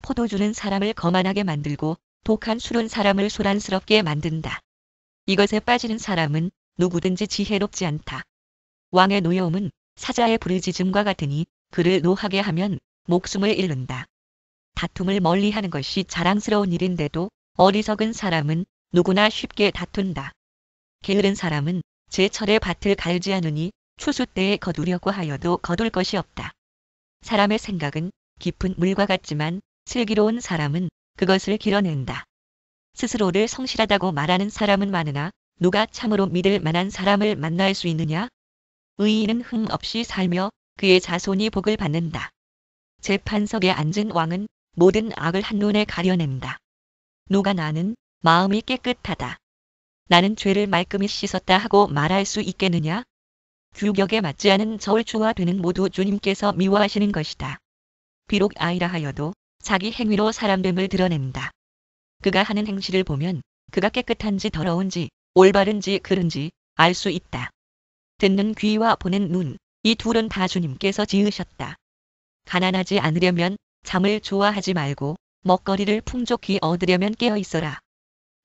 포도주는 사람을 거만하게 만들고 독한 술은 사람을 소란스럽게 만든다. 이것에 빠지는 사람은 누구든지 지혜롭지 않다. 왕의 노여움은 사자의 부르짖음과 같으니 그를 노하게 하면 목숨을 잃는다. 다툼을 멀리하는 것이 자랑스러운 일인데도 어리석은 사람은 누구나 쉽게 다툰다. 게으른 사람은 제철에 밭을 갈지 않으니 추수 때에 거두려고 하여도 거둘 것이 없다. 사람의 생각은 깊은 물과 같지만 슬기로운 사람은 그것을 길어낸다. 스스로를 성실하다고 말하는 사람은 많으나 누가 참으로 믿을 만한 사람을 만날 수 있느냐? 의인은 흠 없이 살며 그의 자손이 복을 받는다. 재판석에 앉은 왕은 모든 악을 한눈에 가려낸다. 누가 나는 마음이 깨끗하다. 나는 죄를 말끔히 씻었다 하고 말할 수 있겠느냐? 규격에 맞지 않은 저울추와 되는 모두 주님께서 미워하시는 것이다. 비록 아이라 하여도 자기 행위로 사람됨을 드러낸다. 그가 하는 행실을 보면 그가 깨끗한지 더러운지 올바른지 그른지 알 수 있다. 듣는 귀와 보는 눈, 이 둘은 다 주님께서 지으셨다. 가난하지 않으려면 잠을 좋아하지 말고 먹거리를 풍족히 얻으려면 깨어 있어라.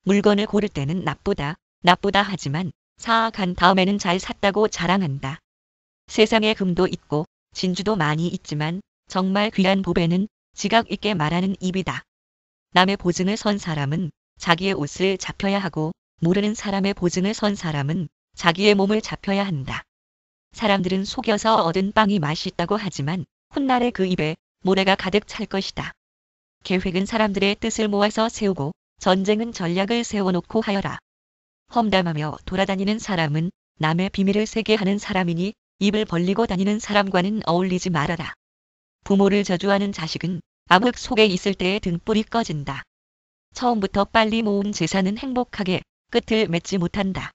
물건을 고를 때는 나쁘다 하지만 사악한 다음에는 잘 샀다고 자랑한다. 세상에 금도 있고 진주도 많이 있지만 정말 귀한 보배는 지각 있게 말하는 입이다. 남의 보증을 선 사람은 자기의 옷을 잡혀야 하고 모르는 사람의 보증을 선 사람은 자기의 몸을 잡혀야 한다. 사람들은 속여서 얻은 빵이 맛있다고 하지만 훗날에 그 입에 모래가 가득 찰 것이다. 계획은 사람들의 뜻을 모아서 세우고 전쟁은 전략을 세워놓고 하여라. 험담하며 돌아다니는 사람은 남의 비밀을 새게 하는 사람이니 입을 벌리고 다니는 사람과는 어울리지 말아라. 부모를 저주하는 자식은 암흑 속에 있을 때에 등불이 꺼진다. 처음부터 빨리 모은 재산은 행복하게 끝을 맺지 못한다.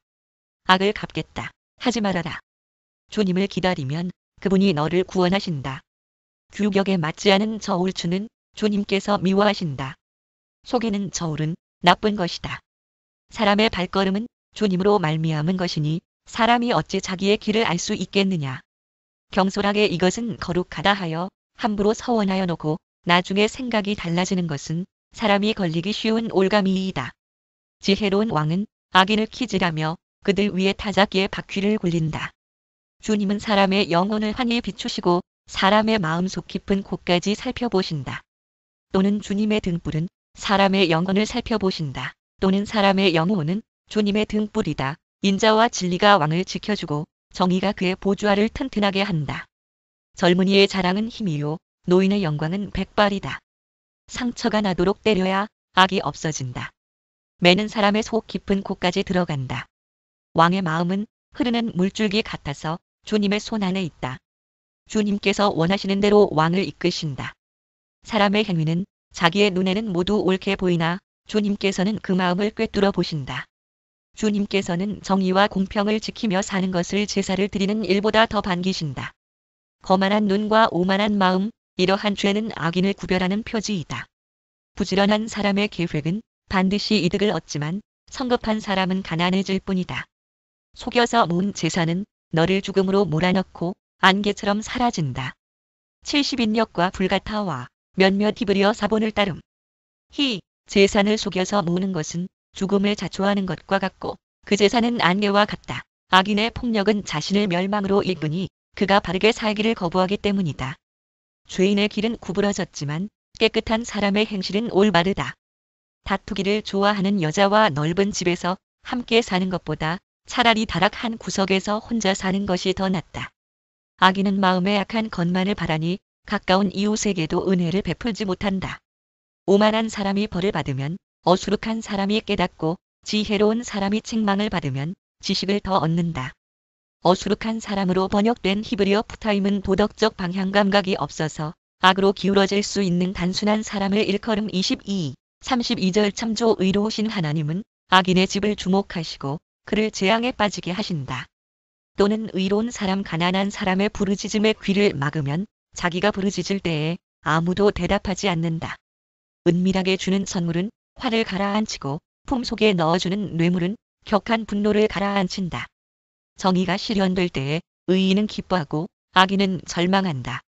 악을 갚겠다 하지 말아라. 주님을 기다리면 그분이 너를 구원하신다. 규격에 맞지 않은 저울추는 주님께서 미워하신다. 속이는 저울은 나쁜 것이다. 사람의 발걸음은 주님으로 말미암은 것이니 사람이 어찌 자기의 길을 알 수 있겠느냐. 경솔하게 이것은 거룩하다 하여 함부로 서원하여 놓고 나중에 생각이 달라지는 것은 사람이 걸리기 쉬운 올가미이다. 지혜로운 왕은 악인을 키질하며 그들 위에 타작기에 바퀴를 굴린다. 주님은 사람의 영혼을 환히 비추시고 사람의 마음속 깊은 곳까지 살펴보신다. 또는 주님의 등불은 사람의 영혼을 살펴보신다. 또는 사람의 영혼은 주님의 등불이다. 인자와 진리가 왕을 지켜주고 정의가 그의 보좌를 튼튼하게 한다. 젊은이의 자랑은 힘이요 노인의 영광은 백발이다. 상처가 나도록 때려야 악이 없어진다. 매는 사람의 속 깊은 곳까지 들어간다. 왕의 마음은 흐르는 물줄기 같아서 주님의 손 안에 있다. 주님께서 원하시는 대로 왕을 이끄신다. 사람의 행위는 자기의 눈에는 모두 옳게 보이나 주님께서는 그 마음을 꿰뚫어 보신다. 주님께서는 정의와 공평을 지키며 사는 것을 제사를 드리는 일보다 더 반기신다. 거만한 눈과 오만한 마음, 이러한 죄는 악인을 구별하는 표지이다. 부지런한 사람의 계획은 반드시 이득을 얻지만 성급한 사람은 가난해질 뿐이다. 속여서 모은 제사는 너를 죽음으로 몰아넣고 안개처럼 사라진다. 70인력과 불같아와 몇몇 히브리어 사본을 따름. 재산을 속여서 모으는 것은 죽음을 자초하는 것과 같고 그 재산은 안개와 같다. 악인의 폭력은 자신을 멸망으로 이끄니 그가 바르게 살기를 거부하기 때문이다. 죄인의 길은 구부러졌지만 깨끗한 사람의 행실은 올바르다. 다투기를 좋아하는 여자와 넓은 집에서 함께 사는 것보다 차라리 다락 한 구석에서 혼자 사는 것이 더 낫다. 악인은 마음에 악한 것만을 바라니 가까운 이웃에게도 은혜를 베풀지 못한다. 오만한 사람이 벌을 받으면 어수룩한 사람이 깨닫고 지혜로운 사람이 책망을 받으면 지식을 더 얻는다. 어수룩한 사람으로 번역된 히브리어 푸타임은 도덕적 방향 감각이 없어서 악으로 기울어질 수 있는 단순한 사람을 일컬음. 32절 참조 의로우신 하나님은 악인의 집을 주목하시고 그를 재앙에 빠지게 하신다. 또는 의로운 사람 가난한 사람의 부르짖음에 귀를 막으면 자기가 부르짖을 때에 아무도 대답하지 않는다. 은밀하게 주는 선물은 화를 가라앉히고 품속에 넣어주는 뇌물은 격한 분노를 가라앉힌다. 정의가 실현될 때에 의인은 기뻐하고 악인은 절망한다.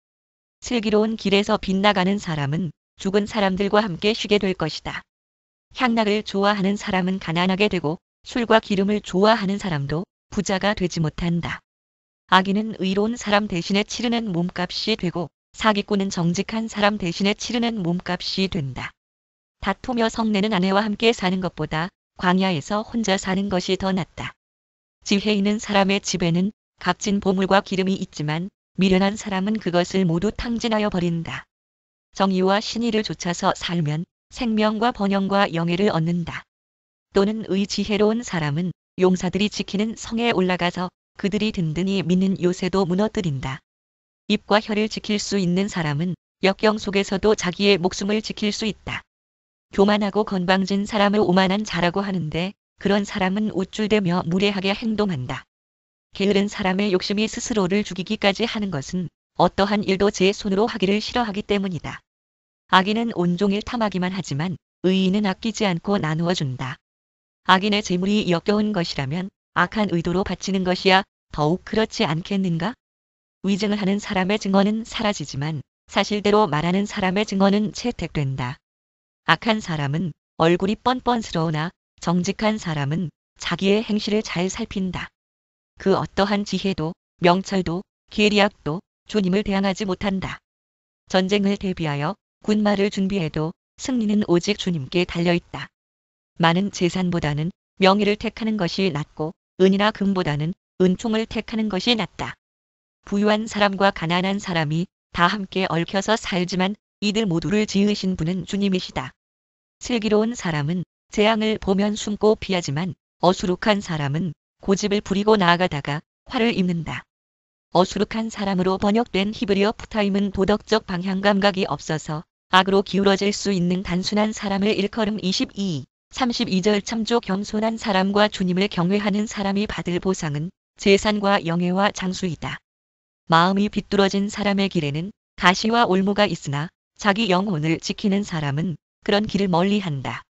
슬기로운 길에서 빗나가는 사람은 죽은 사람들과 함께 쉬게 될 것이다. 향락을 좋아하는 사람은 가난하게 되고 술과 기름을 좋아하는 사람도 부자가 되지 못한다. 악인은 의로운 사람 대신에 치르는 몸값이 되고 사기꾼은 정직한 사람 대신에 치르는 몸값이 된다. 다투며 성내는 아내와 함께 사는 것보다 광야에서 혼자 사는 것이 더 낫다. 지혜 있는 사람의 집에는 값진 보물과 기름이 있지만 미련한 사람은 그것을 모두 탕진하여 버린다. 정의와 신의를 좇아서 살면 생명과 번영과 영예를 얻는다. 또는 지혜로운 사람은 용사들이 지키는 성에 올라가서 그들이 든든히 믿는 요새도 무너뜨린다. 입과 혀를 지킬 수 있는 사람은 역경 속에서도 자기의 목숨을 지킬 수 있다. 교만하고 건방진 사람을 오만한 자라고 하는데 그런 사람은 우쭐대며 무례하게 행동한다. 게으른 사람의 욕심이 스스로를 죽이기까지 하는 것은 어떠한 일도 제 손으로 하기를 싫어하기 때문이다. 악인은 온종일 탐하기만 하지만 의인은 아끼지 않고 나누어 준다. 악인의 재물이 역겨운 것이라면 악한 의도로 바치는 것이야 더욱 그렇지 않겠는가? 위증을 하는 사람의 증언은 사라지지만 사실대로 말하는 사람의 증언은 채택된다. 악한 사람은 얼굴이 뻔뻔스러우나 정직한 사람은 자기의 행실을 잘 살핀다. 그 어떠한 지혜도 명철도 계리학도 주님을 대항하지 못한다. 전쟁을 대비하여 군마를 준비해도 승리는 오직 주님께 달려있다. 많은 재산보다는 명예를 택하는 것이 낫고 은이나 금보다는 은총을 택하는 것이 낫다. 부유한 사람과 가난한 사람이 다 함께 얽혀서 살지만 이들 모두를 지으신 분은 주님이시다. 슬기로운 사람은 재앙을 보면 숨고 피하지만 어수룩한 사람은 고집을 부리고 나아가다가 화를 입는다. 어수룩한 사람으로 번역된 히브리어 푸타임은 도덕적 방향 감각이 없어서 악으로 기울어질 수 있는 단순한 사람을 일컬음 32절 참조 겸손한 사람과 주님을 경외하는 사람이 받을 보상은 재산과 영예와 장수이다. 마음이 비뚤어진 사람의 길에는 가시와 올무가 있으나 자기 영혼을 지키는 사람은 그런 길을 멀리한다.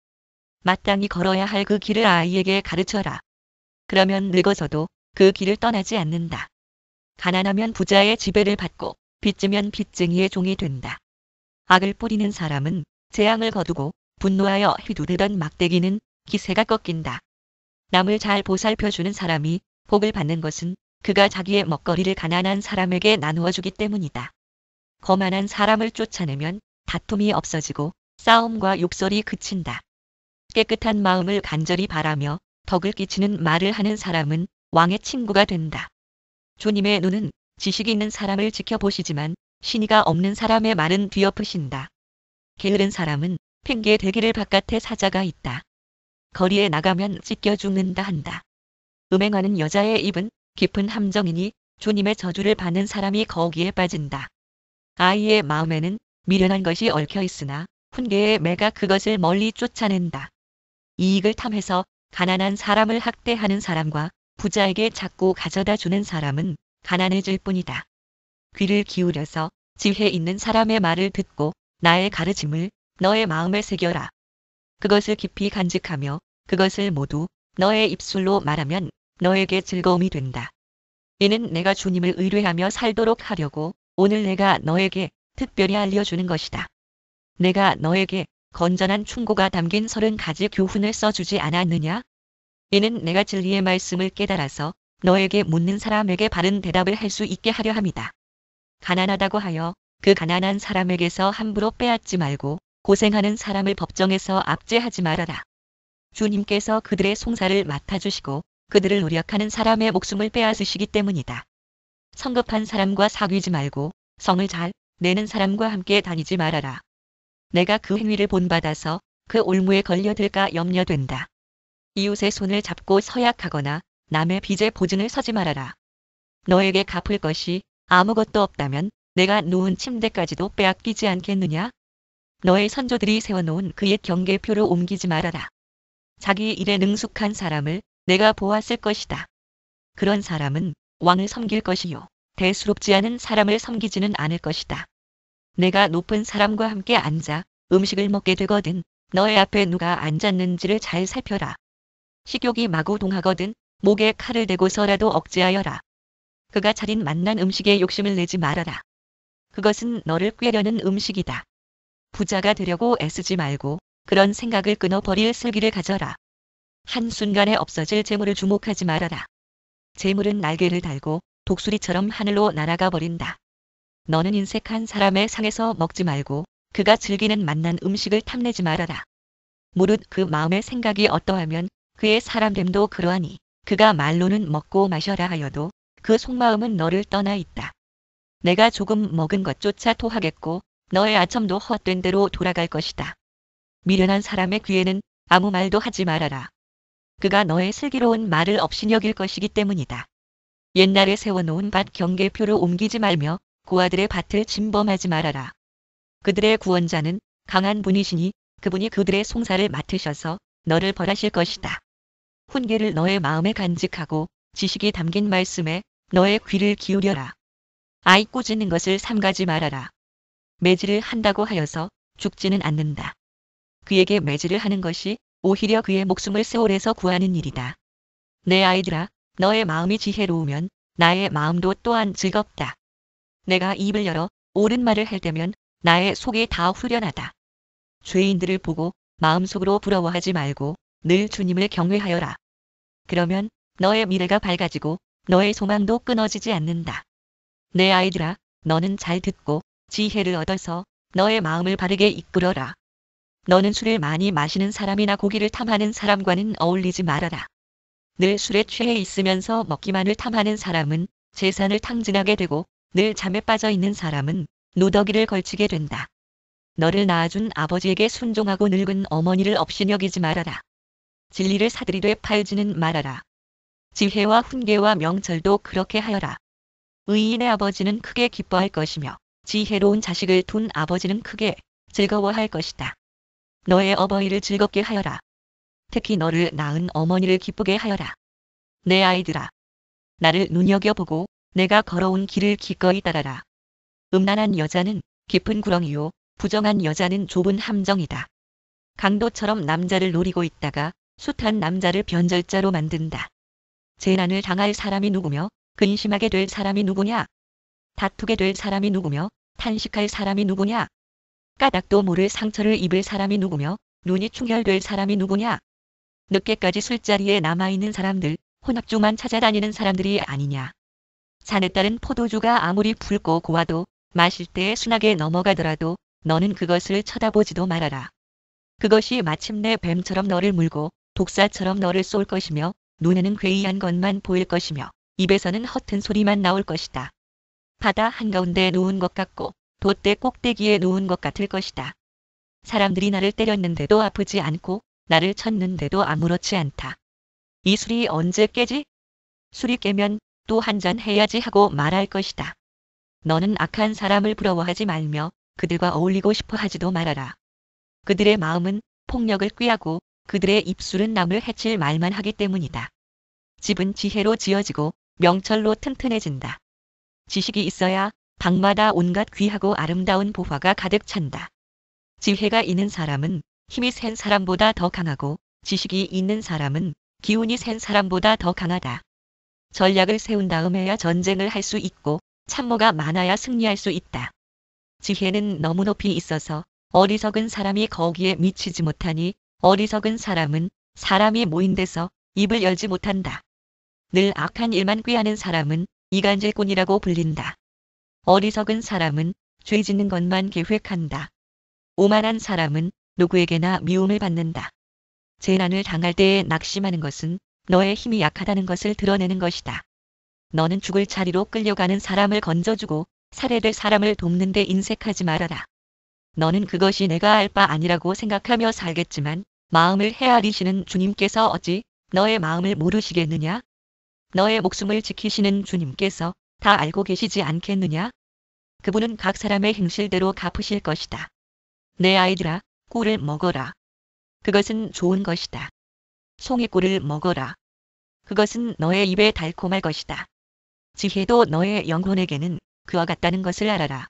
마땅히 걸어야 할 그 길을 아이에게 가르쳐라. 그러면 늙어서도 그 길을 떠나지 않는다. 가난하면 부자의 지배를 받고 빚지면 빚쟁이의 종이 된다. 악을 뿌리는 사람은 재앙을 거두고 분노하여 휘두르던 막대기는 기세가 꺾인다. 남을 잘 보살펴주는 사람이 복을 받는 것은 그가 자기의 먹거리를 가난한 사람에게 나누어 주기 때문이다. 거만한 사람을 쫓아내면 다툼이 없어지고 싸움과 욕설이 그친다. 깨끗한 마음을 간절히 바라며 덕을 끼치는 말을 하는 사람은 왕의 친구가 된다. 주님의 눈은 지식이 있는 사람을 지켜보시지만 신의가 없는 사람의 말은 뒤엎으신다. 게으른 사람은 핑계 대기를 바깥에 사자가 있다. 거리에 나가면 찢겨 죽는다 한다. 음행하는 여자의 입은 깊은 함정이니 주님의 저주를 받는 사람이 거기에 빠진다. 아이의 마음에는 미련한 것이 얽혀 있으나 훈계의 매가 그것을 멀리 쫓아낸다. 이익을 탐해서 가난한 사람을 학대하는 사람과 부자에게 자꾸 가져다 주는 사람은 가난해질 뿐이다. 귀를 기울여서 지혜 있는 사람의 말을 듣고 나의 가르침을 너의 마음에 새겨라. 그것을 깊이 간직하며 그것을 모두 너의 입술로 말하면 너에게 즐거움이 된다. 이는 내가 주님을 의뢰하며 살도록 하려고 오늘 내가 너에게 특별히 알려주는 것이다. 내가 너에게 건전한 충고가 담긴 30가지 교훈을 써주지 않았느냐? 이는 내가 진리의 말씀을 깨달아서 너에게 묻는 사람에게 바른 대답을 할 수 있게 하려 함이다. 가난하다고 하여 그 가난한 사람에게서 함부로 빼앗지 말고 고생하는 사람을 법정에서 압제하지 말아라. 주님께서 그들의 송사를 맡아주시고 그들을 노력하는 사람의 목숨을 빼앗으시기 때문이다. 성급한 사람과 사귀지 말고 성을 잘 내는 사람과 함께 다니지 말아라. 내가 그 행위를 본받아서 그 올무에 걸려들까 염려된다. 이웃의 손을 잡고 서약하거나 남의 빚에 보증을 서지 말아라. 너에게 갚을 것이 아무것도 없다면 내가 누운 침대까지도 빼앗기지 않겠느냐? 너의 선조들이 세워놓은 그 옛 경계표를 옮기지 말아라. 자기 일에 능숙한 사람을 내가 보았을 것이다. 그런 사람은 왕을 섬길 것이요 대수롭지 않은 사람을 섬기지는 않을 것이다. 내가 높은 사람과 함께 앉아 음식을 먹게 되거든 너의 앞에 누가 앉았는지를 잘 살펴라. 식욕이 마구 동하거든 목에 칼을 대고서라도 억제하여라. 그가 차린 맛난 음식에 욕심을 내지 말아라. 그것은 너를 꾀려는 음식이다. 부자가 되려고 애쓰지 말고 그런 생각을 끊어버릴 슬기를 가져라. 한순간에 없어질 재물을 주목하지 말아라. 재물은 날개를 달고 독수리처럼 하늘로 날아가 버린다. 너는 인색한 사람의 상에서 먹지 말고 그가 즐기는 맛난 음식을 탐내지 말아라. 무릇 그 마음의 생각이 어떠하면 그의 사람됨도 그러하니 그가 말로는 먹고 마셔라 하여도 그 속마음은 너를 떠나 있다. 내가 조금 먹은 것조차 토하겠고 너의 아첨도 헛된 대로 돌아갈 것이다. 미련한 사람의 귀에는 아무 말도 하지 말아라. 그가 너의 슬기로운 말을 업신여길 것이기 때문이다. 옛날에 세워놓은 밭 경계표를 옮기지 말며 고아들의 밭을 침범하지 말아라. 그들의 구원자는 강한 분이시니 그분이 그들의 송사를 맡으셔서 너를 벌하실 것이다. 훈계를 너의 마음에 간직하고 지식이 담긴 말씀에 너의 귀를 기울여라. 아이 꾸짖는 것을 삼가지 말아라. 매질을 한다고 하여서 죽지는 않는다. 그에게 매질을 하는 것이 오히려 그의 목숨을 세월에서 구하는 일이다. 내 아이들아, 너의 마음이 지혜로우면 나의 마음도 또한 즐겁다. 내가 입을 열어 옳은 말을 할 때면 나의 속이 다 후련하다. 죄인들을 보고 마음속으로 부러워하지 말고 늘 주님을 경외하여라. 그러면 너의 미래가 밝아지고 너의 소망도 끊어지지 않는다. 내 아이들아, 너는 잘 듣고 지혜를 얻어서 너의 마음을 바르게 이끌어라. 너는 술을 많이 마시는 사람이나 고기를 탐하는 사람과는 어울리지 말아라. 늘 술에 취해 있으면서 먹기만을 탐하는 사람은 재산을 탕진하게 되고 늘 잠에 빠져 있는 사람은 누더기를 걸치게 된다. 너를 낳아준 아버지에게 순종하고 늙은 어머니를 업신여기지 말아라. 진리를 사들이되 팔지는 말아라. 지혜와 훈계와 명철도 그렇게 하여라. 의인의 아버지는 크게 기뻐할 것이며 지혜로운 자식을 둔 아버지는 크게 즐거워할 것이다. 너의 어버이를 즐겁게 하여라. 특히 너를 낳은 어머니를 기쁘게 하여라. 내 아이들아, 나를 눈여겨보고 내가 걸어온 길을 기꺼이 따라라. 음란한 여자는 깊은 구렁이요, 부정한 여자는 좁은 함정이다. 강도처럼 남자를 노리고 있다가 숱한 남자를 변절자로 만든다. 재난을 당할 사람이 누구며 근심하게 될 사람이 누구냐? 다투게 될 사람이 누구며 탄식할 사람이 누구냐? 까닭도 모를 상처를 입을 사람이 누구며 눈이 충혈될 사람이 누구냐? 늦게까지 술자리에 남아있는 사람들, 혼합주만 찾아다니는 사람들이 아니냐? 잔에 따른 포도주가 아무리 붉고 고와도 마실 때에 순하게 넘어가더라도 너는 그것을 쳐다보지도 말아라. 그것이 마침내 뱀처럼 너를 물고 독사처럼 너를 쏠 것이며 눈에는 괴이한 것만 보일 것이며 입에서는 허튼 소리만 나올 것이다. 바다 한가운데 누운 것 같고 돛대 꼭대기에 누운 것 같을 것이다. 사람들이 나를 때렸는데도 아프지 않고 나를 쳤는데도 아무렇지 않다. 이 술이 언제 깨지? 술이 깨면 또 한 잔 해야지 하고 말할 것이다. 너는 악한 사람을 부러워하지 말며 그들과 어울리고 싶어 하지도 말아라. 그들의 마음은 폭력을 꾀하고 그들의 입술은 남을 해칠 말만 하기 때문이다. 집은 지혜로 지어지고 명철로 튼튼해진다. 지식이 있어야 방마다 온갖 귀하고 아름다운 보화가 가득 찬다. 지혜가 있는 사람은 힘이 센 사람보다 더 강하고 지식이 있는 사람은 기운이 센 사람보다 더 강하다. 전략을 세운 다음에야 전쟁을 할 수 있고 참모가 많아야 승리할 수 있다. 지혜는 너무 높이 있어서 어리석은 사람이 거기에 미치지 못하니 어리석은 사람은 사람이 모인 데서 입을 열지 못한다. 늘 악한 일만 꾀하는 사람은 이간질꾼이라고 불린다. 어리석은 사람은 죄 짓는 것만 계획한다. 오만한 사람은 누구에게나 미움을 받는다. 재난을 당할 때에 낙심하는 것은 너의 힘이 약하다는 것을 드러내는 것이다. 너는 죽을 자리로 끌려가는 사람을 건져주고 살해될 사람을 돕는 데 인색하지 말아라. 너는 그것이 내가 알 바 아니라고 생각하며 살겠지만 마음을 헤아리시는 주님께서 어찌 너의 마음을 모르시겠느냐? 너의 목숨을 지키시는 주님께서 다 알고 계시지 않겠느냐? 그분은 각 사람의 행실대로 갚으실 것이다. 내 아이들아, 꿀을 먹어라. 그것은 좋은 것이다. 송이꿀을 먹어라. 그것은 너의 입에 달콤할 것이다. 지혜도 너의 영혼에게는 그와 같다는 것을 알아라.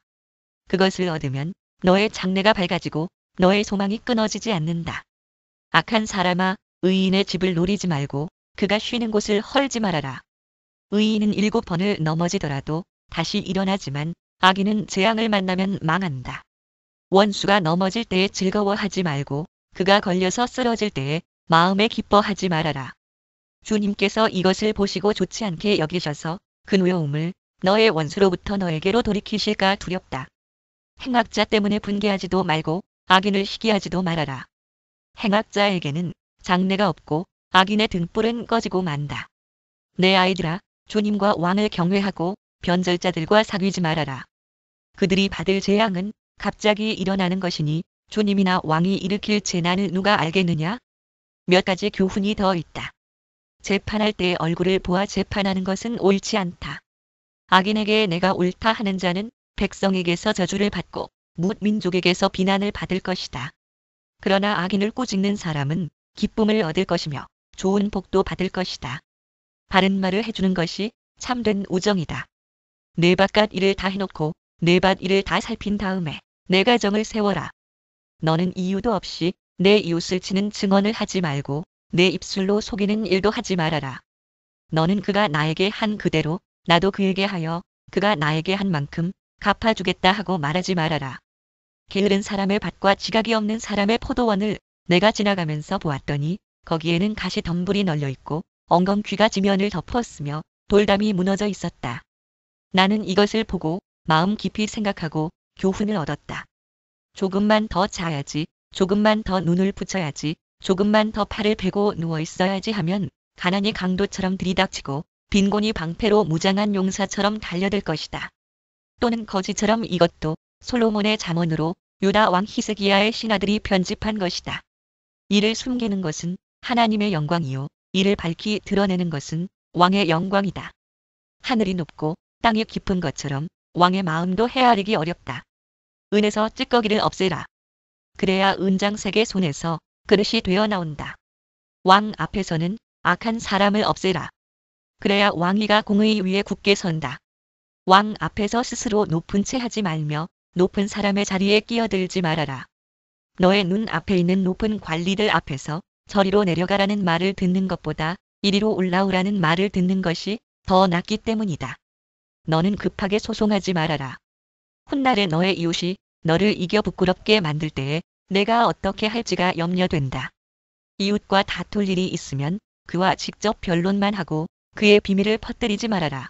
그것을 얻으면 너의 장래가 밝아지고 너의 소망이 끊어지지 않는다. 악한 사람아, 의인의 집을 노리지 말고 그가 쉬는 곳을 헐지 말아라. 의인은 7번을 넘어지더라도 다시 일어나지만 악인은 재앙을 만나면 망한다. 원수가 넘어질 때에 즐거워하지 말고 그가 걸려서 쓰러질 때에 마음에 기뻐하지 말아라. 주님께서 이것을 보시고 좋지 않게 여기셔서 그 노여움을 너의 원수로부터 너에게로 돌이키실까 두렵다. 행악자 때문에 분개하지도 말고 악인을 시기하지도 말아라. 행악자에게는 장래가 없고 악인의 등불은 꺼지고 만다. 내 아이들아, 주님과 왕을 경외하고 변절자들과 사귀지 말아라. 그들이 받을 재앙은 갑자기 일어나는 것이니 주님이나 왕이 일으킬 재난을 누가 알겠느냐? 몇 가지 교훈이 더 있다. 재판할 때의 얼굴을 보아 재판하는 것은 옳지 않다. 악인에게 내가 옳다 하는 자는 백성에게서 저주를 받고 뭇 민족에게서 비난을 받을 것이다. 그러나 악인을 꾸짖는 사람은 기쁨을 얻을 것이며 좋은 복도 받을 것이다. 바른 말을 해주는 것이 참된 우정이다. 내 바깥 일을 다 해놓고 내 밭 일을 다 살핀 다음에 내 가정을 세워라. 너는 이유도 없이 내 이웃을 치는 증언을 하지 말고 내 입술로 속이는 일도 하지 말아라. 너는 그가 나에게 한 그대로 나도 그에게 하여 그가 나에게 한 만큼 갚아주겠다 하고 말하지 말아라. 게으른 사람의 밭과 지각이 없는 사람의 포도원을 내가 지나가면서 보았더니 거기에는 가시덤불이 널려있고 엉겅퀴가 지면을 덮었으며 돌담이 무너져 있었다. 나는 이것을 보고 마음 깊이 생각하고 교훈을 얻었다. 조금만 더 자야지, 조금만 더 눈을 붙여야지, 조금만 더 팔을 베고 누워 있어야지 하면 가난이 강도처럼 들이닥치고 빈곤이 방패로 무장한 용사처럼 달려들 것이다. 또는 거지처럼 이것도 솔로몬의 잠언으로 유다 왕 히스기야의 신하들이 편집한 것이다. 이를 숨기는 것은 하나님의 영광이요 이를 밝히 드러내는 것은 왕의 영광이다. 하늘이 높고 땅이 깊은 것처럼 왕의 마음도 헤아리기 어렵다. 은에서 찌꺼기를 없애라. 그래야 은장색의 손에서 그릇이 되어 나온다. 왕 앞에서는 악한 사람을 없애라. 그래야 왕위가 공의 위에 굳게 선다. 왕 앞에서 스스로 높은 채 하지 말며 높은 사람의 자리에 끼어들지 말아라. 너의 눈 앞에 있는 높은 관리들 앞에서 저리로 내려가라는 말을 듣는 것보다 이리로 올라오라는 말을 듣는 것이 더 낫기 때문이다. 너는 급하게 소송하지 말아라. 훗날에 너의 이웃이 너를 이겨 부끄럽게 만들 때에 내가 어떻게 할지가 염려된다. 이웃과 다툴 일이 있으면 그와 직접 변론만 하고 그의 비밀을 퍼뜨리지 말아라.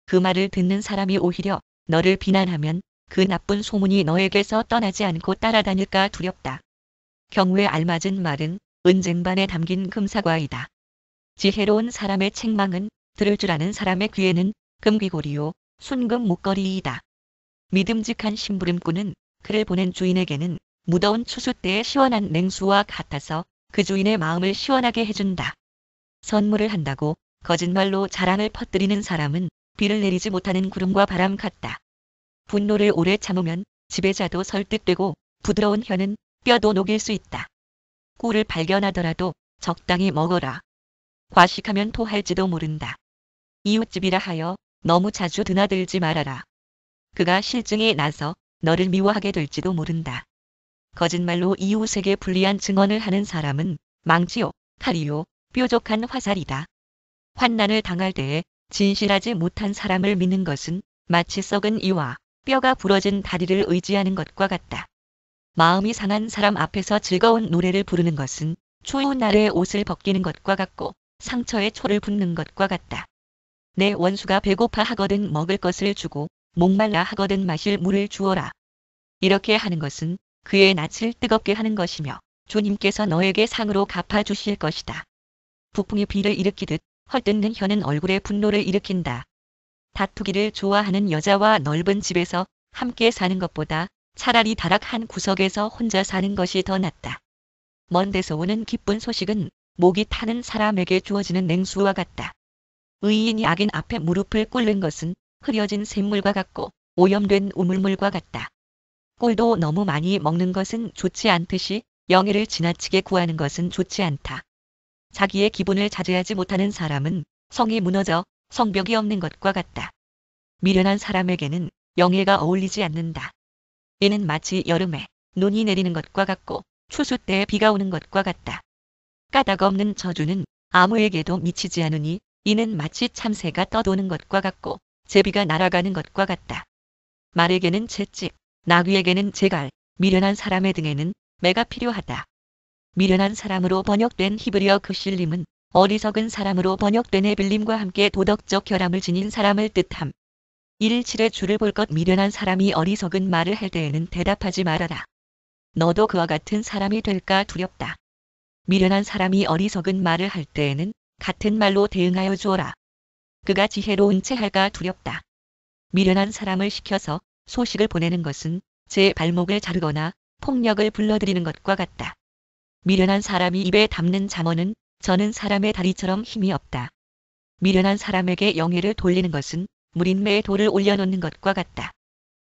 그 말을 듣는 사람이 오히려 너를 비난하면 그 나쁜 소문이 너에게서 떠나지 않고 따라다닐까 두렵다. 경우에 알맞은 말은 은쟁반에 담긴 금사과이다. 지혜로운 사람의 책망은 들을 줄 아는 사람의 귀에는 금귀고리요 순금 목걸이이다. 믿음직한 심부름꾼은 그를 보낸 주인에게는 무더운 추수 때의 시원한 냉수와 같아서 그 주인의 마음을 시원하게 해준다. 선물을 한다고 거짓말로 자랑을 퍼뜨리는 사람은 비를 내리지 못하는 구름과 바람 같다. 분노를 오래 참으면 지배자도 설득되고 부드러운 혀는 뼈도 녹일 수 있다. 꿀을 발견하더라도 적당히 먹어라. 과식하면 토할지도 모른다. 이웃집이라 하여 너무 자주 드나들지 말아라. 그가 실증이 나서 너를 미워하게 될지도 모른다. 거짓말로 이웃에게 불리한 증언을 하는 사람은 망치요, 칼이요, 뾰족한 화살이다. 환난을 당할 때에 진실하지 못한 사람을 믿는 것은 마치 썩은 이와 뼈가 부러진 다리를 의지하는 것과 같다. 마음이 상한 사람 앞에서 즐거운 노래를 부르는 것은 추운 날에 옷을 벗기는 것과 같고 상처에 초를 붓는 것과 같다. 내 원수가 배고파 하거든 먹을 것을 주고 목말라 하거든 마실 물을 주어라. 이렇게 하는 것은 그의 낯을 뜨겁게 하는 것이며 주님께서 너에게 상으로 갚아주실 것이다. 북풍이 비를 일으키듯 헐뜯는 혀는 얼굴에 분노를 일으킨다. 다투기를 좋아하는 여자와 넓은 집에서 함께 사는 것보다 차라리 다락 한 구석에서 혼자 사는 것이 더 낫다. 먼 데서 오는 기쁜 소식은 목이 타는 사람에게 주어지는 냉수와 같다. 의인이 악인 앞에 무릎을 꿇는 것은 흐려진 샘물과 같고 오염된 우물물과 같다. 꿀도 너무 많이 먹는 것은 좋지 않듯이 영예를 지나치게 구하는 것은 좋지 않다. 자기의 기분을 자제하지 못하는 사람은 성이 무너져 성벽이 없는 것과 같다. 미련한 사람에게는 영예가 어울리지 않는다. 이는 마치 여름에 눈이 내리는 것과 같고 추수 때에 비가 오는 것과 같다. 까닭 없는 저주는 아무에게도 미치지 않으니 이는 마치 참새가 떠도는 것과 같고 제비가 날아가는 것과 같다. 말에게는 채찍, 나귀에게는 제갈, 미련한 사람의 등에는 매가 필요하다. 미련한 사람으로 번역된 히브리어 그실림은 어리석은 사람으로 번역된 에빌림과 함께 도덕적 결함을 지닌 사람을 뜻함. 1.7의 줄을 볼 것 미련한 사람이 어리석은 말을 할 때에는 대답하지 말아라. 너도 그와 같은 사람이 될까 두렵다. 미련한 사람이 어리석은 말을 할 때에는 같은 말로 대응하여 주어라. 그가 지혜로운 채 할까 두렵다. 미련한 사람을 시켜서 소식을 보내는 것은 제 발목을 자르거나 폭력을 불러들이는 것과 같다. 미련한 사람이 입에 담는 잠언은 저는 사람의 다리처럼 힘이 없다. 미련한 사람에게 영예를 돌리는 것은 무린매에 돌을 올려놓는 것과 같다.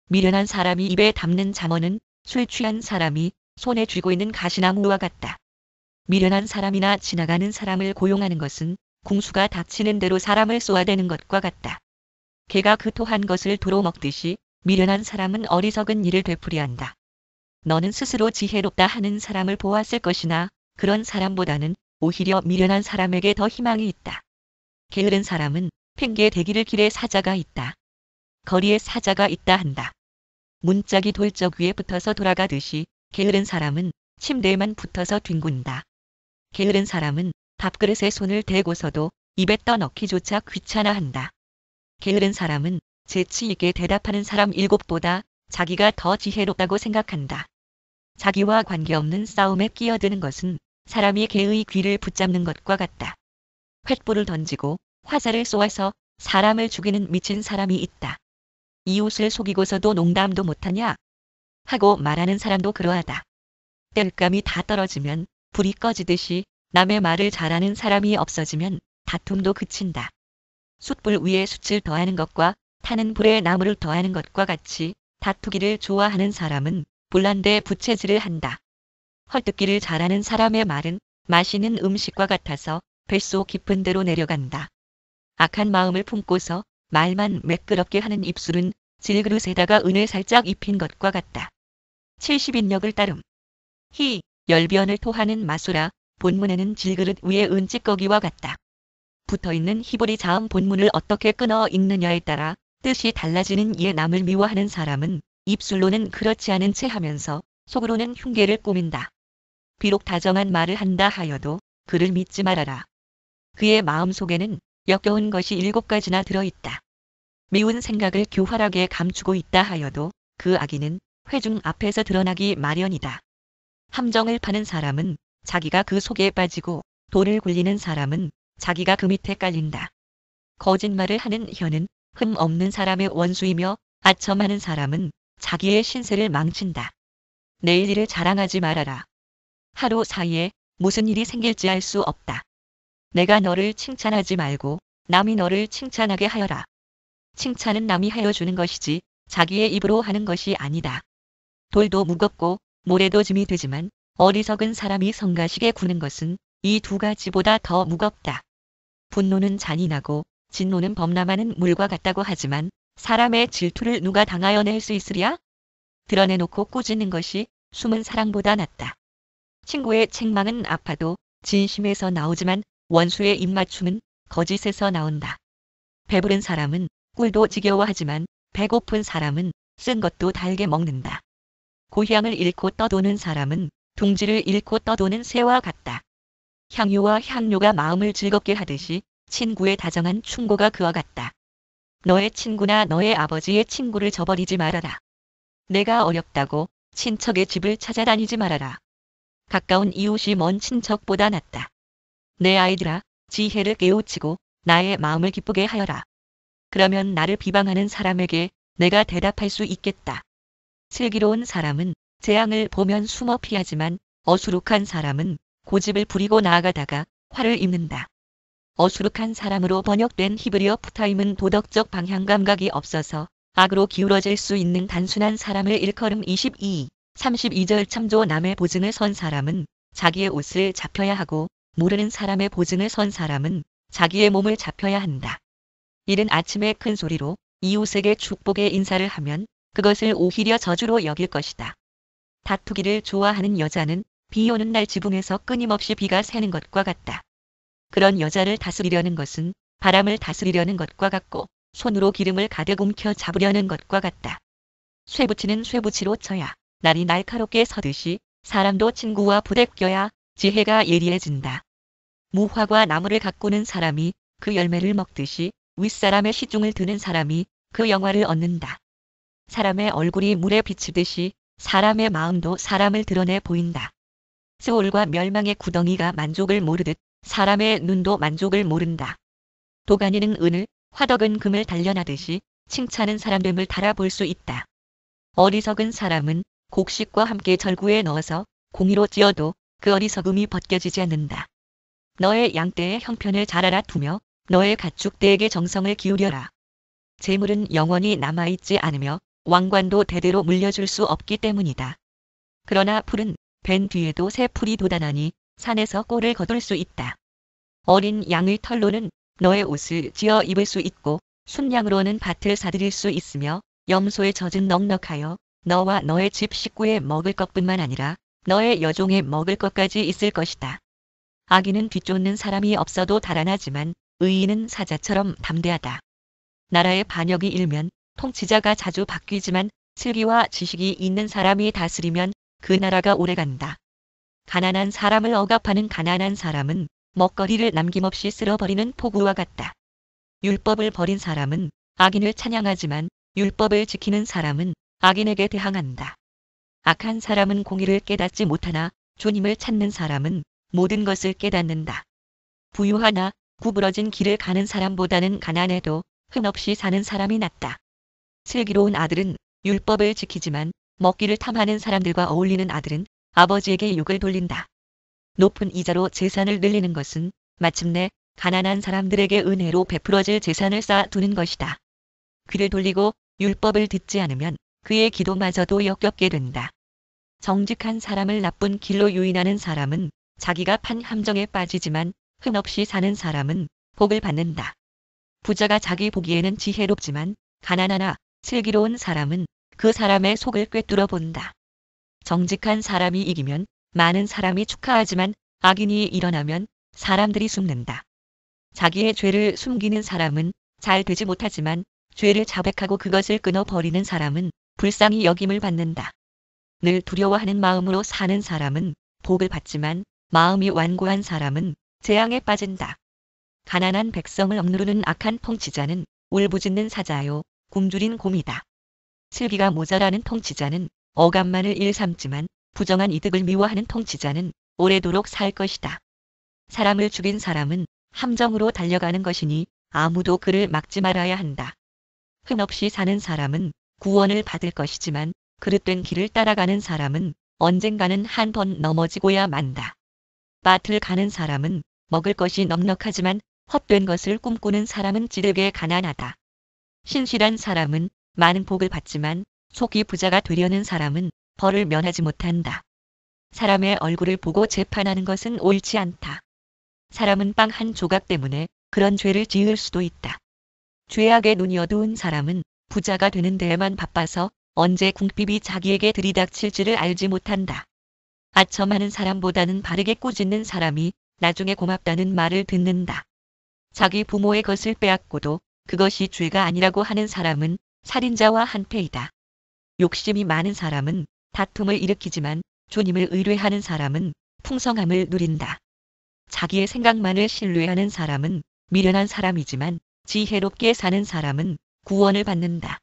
미련한 사람이 입에 담는 잠언은 술 취한 사람이 손에 쥐고 있는 가시나무와 같다. 미련한 사람이나 지나가는 사람을 고용하는 것은 궁수가 닥치는 대로 사람을 쏘아대는 것과 같다. 개가 그 토한 것을 도로 먹듯이 미련한 사람은 어리석은 일을 되풀이한다. 너는 스스로 지혜롭다 하는 사람을 보았을 것이나 그런 사람보다는 오히려 미련한 사람에게 더 희망이 있다. 게으른 사람은 핑계 대기를 길에 사자가 있다. 거리에 사자가 있다 한다. 문짝이 돌적 위에 붙어서 돌아가듯이 게으른 사람은 침대에만 붙어서 뒹군다. 게으른 사람은 밥그릇에 손을 대고서도 입에 떠넣기조차 귀찮아한다. 게으른 사람은 재치 있게 대답하는 사람 7보다 자기가 더 지혜롭다고 생각한다. 자기와 관계없는 싸움에 끼어드는 것은 사람이 개의 귀를 붙잡는 것과 같다. 횃불을 던지고 화살을 쏘아서 사람을 죽이는 미친 사람이 있다. 이웃을 속이고서도 농담도 못하냐? 하고 말하는 사람도 그러하다. 땔감이 다 떨어지면 불이 꺼지듯이 남의 말을 잘하는 사람이 없어지면 다툼도 그친다. 숯불 위에 숯을 더하는 것과 타는 불에 나무를 더하는 것과 같이 다투기를 좋아하는 사람은 불난데 부채질을 한다. 헐뜯기를 잘하는 사람의 말은 맛있는 음식과 같아서 뱃속 깊은 데로 내려간다. 악한 마음을 품고서 말만 매끄럽게 하는 입술은 질그릇에다가 은을 살짝 입힌 것과 같다. 70인력을 따름. 열변을 토하는 마수라 본문에는 질그릇 위에 은 찌꺼기와 같다. 붙어있는 히브리 자음 본문을 어떻게 끊어 읽느냐에 따라 뜻이 달라지는 이에 남을 미워하는 사람은 입술로는 그렇지 않은 채 하면서 속으로는 흉계를 꾸민다. 비록 다정한 말을 한다 하여도 그를 믿지 말아라. 그의 마음속에는 역겨운 것이 7가지나 들어있다. 미운 생각을 교활하게 감추고 있다 하여도 그 악의는 회중 앞에서 드러나기 마련이다. 함정을 파는 사람은 자기가 그 속에 빠지고 돌을 굴리는 사람은 자기가 그 밑에 깔린다. 거짓말을 하는 혀는 흠 없는 사람의 원수이며 아첨하는 사람은 자기의 신세를 망친다. 내일 일을 자랑하지 말아라. 하루 사이에 무슨 일이 생길지 알 수 없다. 내가 너를 칭찬하지 말고 남이 너를 칭찬하게 하여라. 칭찬은 남이 하여주는 것이지 자기의 입으로 하는 것이 아니다. 돌도 무겁고 모래도 짐이 되지만 어리석은 사람이 성가시게 구는 것은 이 2가지보다 더 무겁다. 분노는 잔인하고 진노는 범람하는 물과 같다고 하지만 사람의 질투를 누가 당하여낼 수 있으랴? 드러내놓고 꾸짖는 것이 숨은 사랑보다 낫다. 친구의 책망은 아파도 진심에서 나오지만 원수의 입맞춤은 거짓에서 나온다. 배부른 사람은 꿀도 지겨워하지만 배고픈 사람은 쓴 것도 달게 먹는다. 고향을 잃고 떠도는 사람은 둥지를 잃고 떠도는 새와 같다. 향유와 향료가 마음을 즐겁게 하듯이 친구의 다정한 충고가 그와 같다. 너의 친구나 너의 아버지의 친구를 저버리지 말아라. 내가 어렵다고 친척의 집을 찾아다니지 말아라. 가까운 이웃이 먼 친척보다 낫다. 내 아이들아, 지혜를 깨우치고 나의 마음을 기쁘게 하여라. 그러면 나를 비방하는 사람에게 내가 대답할 수 있겠다. 슬기로운 사람은 재앙을 보면 숨어 피하지만 어수룩한 사람은 고집을 부리고 나아가다가 화를 입는다. 어수룩한 사람으로 번역된 히브리어 푸타임은 도덕적 방향 감각이 없어서 악으로 기울어질 수 있는 단순한 사람을 일컬음 32절 참조 남의 보증을 선 사람은 자기의 옷을 잡혀야 하고 모르는 사람의 보증을 선 사람은 자기의 몸을 잡혀야 한다. 이른 아침에 큰 소리로 이웃에게 축복의 인사를 하면 그것을 오히려 저주로 여길 것이다. 다투기를 좋아하는 여자는 비 오는 날 지붕에서 끊임없이 비가 새는 것과 같다. 그런 여자를 다스리려는 것은 바람을 다스리려는 것과 같고 손으로 기름을 가득 움켜 잡으려는 것과 같다. 쇠붙이는 쇠붙이로 쳐야 날이 날카롭게 서듯이 사람도 친구와 부대껴야 지혜가 예리해진다. 무화과 나무를 가꾸는 사람이 그 열매를 먹듯이 윗사람의 시중을 드는 사람이 그 영화를 얻는다. 사람의 얼굴이 물에 비치듯이 사람의 마음도 사람을 드러내 보인다. 스올과 멸망의 구덩이가 만족을 모르듯 사람의 눈도 만족을 모른다. 도가니는 은을, 화덕은 금을 단련하듯이 칭찬은 사람됨을 달아볼 수 있다. 어리석은 사람은 곡식과 함께 절구에 넣어서 공이로 찧어도 그 어리석음이 벗겨지지 않는다. 너의 양떼의 형편을 잘 알아두며 너의 가축대에게 정성을 기울여라. 재물은 영원히 남아있지 않으며 왕관도 대대로 물려줄 수 없기 때문이다. 그러나 풀은 벤 뒤에도 새 풀이 돋아나니 산에서 꼴을 거둘 수 있다. 어린 양의 털로는 너의 옷을 지어 입을 수 있고 순양으로는 밭을 사들일 수 있으며 염소의 젖은 넉넉하여 너와 너의 집 식구에 먹을 것뿐만 아니라 너의 여종에 먹을 것까지 있을 것이다. 악인은 뒤쫓는 사람이 없어도 달아나지만 의인은 사자처럼 담대하다. 나라의 반역이 일면 통치자가 자주 바뀌지만 슬기와 지식이 있는 사람이 다스리면 그 나라가 오래간다. 가난한 사람을 억압하는 가난한 사람은 먹거리를 남김없이 쓸어버리는 폭우와 같다. 율법을 버린 사람은 악인을 찬양하지만 율법을 지키는 사람은 악인에게 대항한다. 악한 사람은 공의를 깨닫지 못하나 주님을 찾는 사람은 모든 것을 깨닫는다. 부유하나 구부러진 길을 가는 사람보다는 가난해도 흔없이 사는 사람이 낫다. 슬기로운 아들은 율법을 지키지만 먹기를 탐하는 사람들과 어울리는 아들은 아버지에게 욕을 돌린다. 높은 이자로 재산을 늘리는 것은 마침내 가난한 사람들에게 은혜로 베풀어질 재산을 쌓아두는 것이다. 귀를 돌리고 율법을 듣지 않으면 그의 기도마저도 역겹게 된다. 정직한 사람을 나쁜 길로 유인하는 사람은 자기가 판 함정에 빠지지만 흔없이 사는 사람은 복을 받는다. 부자가 자기 보기에는 지혜롭지만 가난하나 슬기로운 사람은 그 사람의 속을 꿰뚫어 본다. 정직한 사람이 이기면 많은 사람이 축하하지만 악인이 일어나면 사람들이 숨는다. 자기의 죄를 숨기는 사람은 잘 되지 못하지만 죄를 자백하고 그것을 끊어버리는 사람은 불쌍히 여김을 받는다. 늘 두려워하는 마음으로 사는 사람은 복을 받지만 마음이 완고한 사람은 재앙에 빠진다. 가난한 백성을 억누르는 악한 통치자는 울부짖는 사자요 굶주린 곰이다. 슬기가 모자라는 통치자는 억압만을 일삼지만 부정한 이득을 미워하는 통치자는 오래도록 살 것이다. 사람을 죽인 사람은 함정으로 달려가는 것이니 아무도 그를 막지 말아야 한다. 흔없이 사는 사람은 구원을 받을 것이지만 그릇된 길을 따라가는 사람은 언젠가는 한 번 넘어지고야 만다. 밭을 가는 사람은 먹을 것이 넉넉하지만 헛된 것을 꿈꾸는 사람은 찌르게 가난하다. 신실한 사람은 많은 복을 받지만 속이 부자가 되려는 사람은 벌을 면하지 못한다. 사람의 얼굴을 보고 재판하는 것은 옳지 않다. 사람은 빵 한 조각 때문에 그런 죄를 지을 수도 있다. 죄악에 눈이 어두운 사람은 부자가 되는 데에만 바빠서 언제 궁핍이 자기에게 들이닥칠지를 알지 못한다. 아첨하는 사람보다는 바르게 꾸짖는 사람이 나중에 고맙다는 말을 듣는다. 자기 부모의 것을 빼앗고도 그것이 죄가 아니라고 하는 사람은 살인자와 한패이다. 욕심이 많은 사람은 다툼을 일으키지만 주님을 의뢰하는 사람은 풍성함을 누린다. 자기의 생각만을 신뢰하는 사람은 미련한 사람이지만 지혜롭게 사는 사람은 구원을 받는다.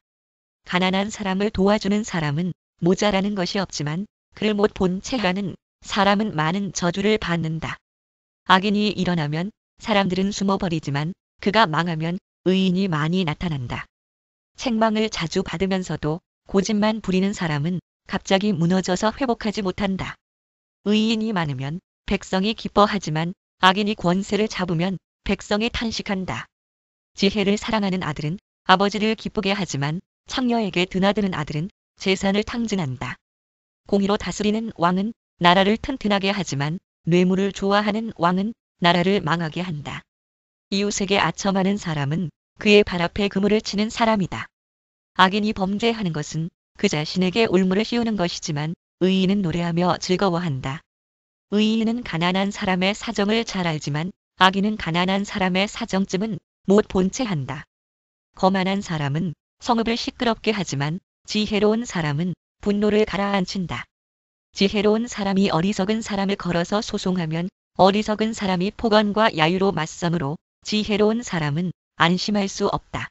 가난한 사람을 도와주는 사람은 모자라는 것이 없지만 그를 못 본 채 가는 사람은 많은 저주를 받는다. 악인이 일어나면 사람들은 숨어버리지만 그가 망하면 의인이 많이 나타난다. 책망을 자주 받으면서도 고집만 부리는 사람은 갑자기 무너져서 회복하지 못한다. 의인이 많으면 백성이 기뻐하지만 악인이 권세를 잡으면 백성이 탄식한다. 지혜를 사랑하는 아들은 아버지를 기쁘게 하지만 창녀에게 드나드는 아들은 재산을 탕진한다. 공의로 다스리는 왕은 나라를 튼튼하게 하지만 뇌물을 좋아하는 왕은 나라를 망하게 한다. 이웃에게 아첨하는 사람은 그의 발 앞에 그물을 치는 사람이다. 악인이 범죄하는 것은 그 자신에게 울물을 씌우는 것이지만 의인은 노래하며 즐거워한다. 의인은 가난한 사람의 사정을 잘 알지만 악인은 가난한 사람의 사정쯤은 못 본 채 한다. 거만한 사람은 성읍을 시끄럽게 하지만 지혜로운 사람은 분노를 가라앉힌다. 지혜로운 사람이 어리석은 사람을 걸어서 소송하면 어리석은 사람이 폭언과 야유로 맞서므로 지혜로운 사람은 안심할 수 없다.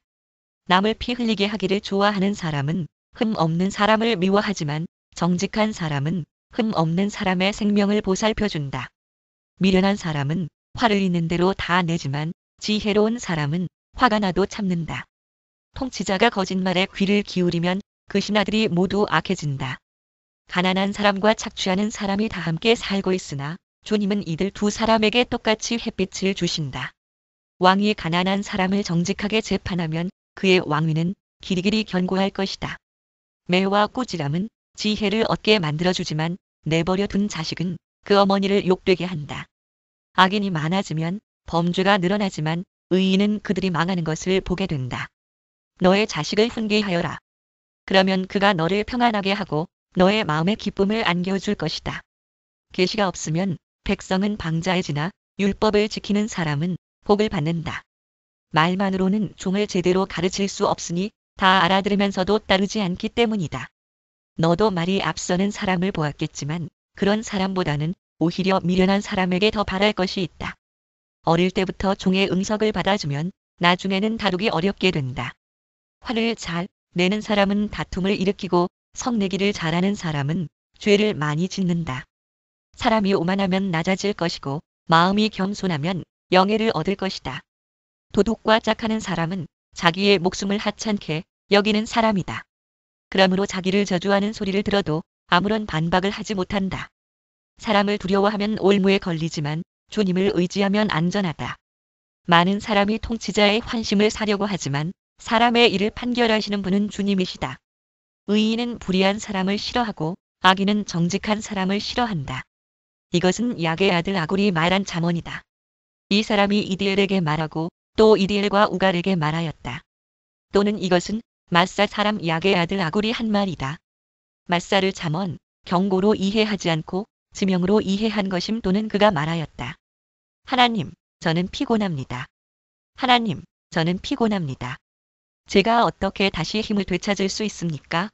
남을 피 흘리게 하기를 좋아하는 사람은 흠 없는 사람을 미워하지만 정직한 사람은 흠 없는 사람의 생명을 보살펴준다. 미련한 사람은 화를 있는 대로 다 내지만 지혜로운 사람은 화가 나도 참는다. 통치자가 거짓말에 귀를 기울이면 그 신하들이 모두 악해진다. 가난한 사람과 착취하는 사람이 다 함께 살고 있으나 주님은 이들 두 사람에게 똑같이 햇빛을 주신다. 왕이 가난한 사람을 정직하게 재판하면 그의 왕위는 길이길이 견고할 것이다. 매와 꾸지람은 지혜를 얻게 만들어주지만 내버려 둔 자식은 그 어머니를 욕되게 한다. 악인이 많아지면 범죄가 늘어나지만 의인은 그들이 망하는 것을 보게 된다. 너의 자식을 훈계하여라. 그러면 그가 너를 평안하게 하고 너의 마음에 기쁨을 안겨줄 것이다. 계시가 없으면 백성은 방자해지나 율법을 지키는 사람은 복을 받는다. 말만으로는 종을 제대로 가르칠 수 없으니 다 알아들으면서도 따르지 않기 때문이다. 너도 말이 앞서는 사람을 보았겠지만 그런 사람보다는 오히려 미련한 사람에게 더 바랄 것이 있다. 어릴 때부터 종의 응석을 받아주면 나중에는 다루기 어렵게 된다. 화를 잘 내는 사람은 다툼을 일으키고 성내기를 잘하는 사람은 죄를 많이 짓는다. 사람이 오만하면 낮아질 것이고 마음이 겸손하면 영예를 얻을 것이다. 도둑과 짝하는 사람은 자기의 목숨을 하찮게 여기는 사람이다. 그러므로 자기를 저주하는 소리를 들어도 아무런 반박을 하지 못한다. 사람을 두려워하면 올무에 걸리지만 주님을 의지하면 안전하다. 많은 사람이 통치자의 환심을 사려고 하지만 사람의 일을 판결하시는 분은 주님이시다. 의인은 불의한 사람을 싫어하고 악인은 정직한 사람을 싫어한다. 이것은 약의 아들 아굴이 말한 잠언이다. 이 사람이 이디엘에게 말하고 또 이디엘과 우갈에게 말하였다. 또는 이것은 마사 사람 약의 아들 아굴이 한 말이다. 마사를 잠언, 경고로 이해하지 않고 지명으로 이해한 것임. 또는 그가 말하였다. 하나님, 저는 피곤합니다. 하나님, 저는 피곤합니다. 제가 어떻게 다시 힘을 되찾을 수 있습니까?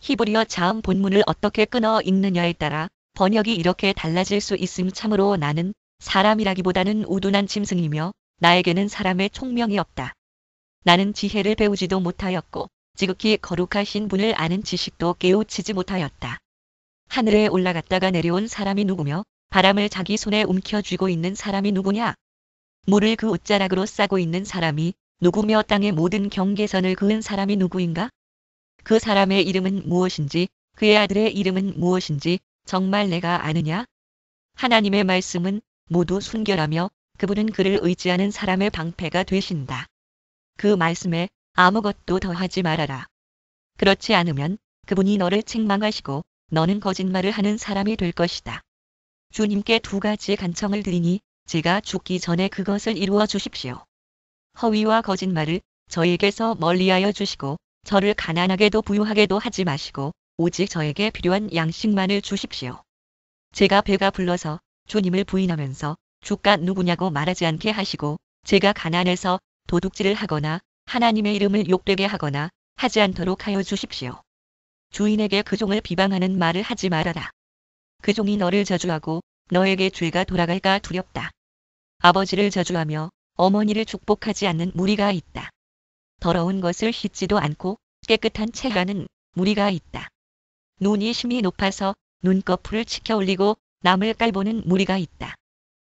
히브리어 자음 본문을 어떻게 끊어 읽느냐에 따라 번역이 이렇게 달라질 수 있음. 참으로 나는 사람이라기보다는 우둔한 짐승이며 나에게는 사람의 총명이 없다. 나는 지혜를 배우지도 못하였고 지극히 거룩하신 분을 아는 지식도 깨우치지 못하였다. 하늘에 올라갔다가 내려온 사람이 누구며 바람을 자기 손에 움켜쥐고 있는 사람이 누구냐? 물을 그 옷자락으로 싸고 있는 사람이 누구며 땅의 모든 경계선을 그은 사람이 누구인가? 그 사람의 이름은 무엇인지 그의 아들의 이름은 무엇인지 정말 내가 아느냐? 하나님의 말씀은 모두 순결하며 그분은 그를 의지하는 사람의 방패가 되신다. 그 말씀에 아무것도 더하지 말아라. 그렇지 않으면 그분이 너를 책망하시고 너는 거짓말을 하는 사람이 될 것이다. 주님께 두 가지 간청을 드리니 제가 죽기 전에 그것을 이루어 주십시오. 허위와 거짓말을 저에게서 멀리하여 주시고 저를 가난하게도 부유하게도 하지 마시고 오직 저에게 필요한 양식만을 주십시오. 제가 배가 불러서 주님을 부인하면서 주가 누구냐고 말하지 않게 하시고 제가 가난해서 도둑질을 하거나 하나님의 이름을 욕되게 하거나 하지 않도록 하여 주십시오. 주인에게 그 종을 비방하는 말을 하지 말아라. 그 종이 너를 저주하고 너에게 죄가 돌아갈까 두렵다. 아버지를 저주하며 어머니를 축복하지 않는 무리가 있다. 더러운 것을 씻지도 않고 깨끗한 채라는 무리가 있다. 눈이 심히 높아서 눈꺼풀을 치켜 올리고 남을 깔보는 무리가 있다.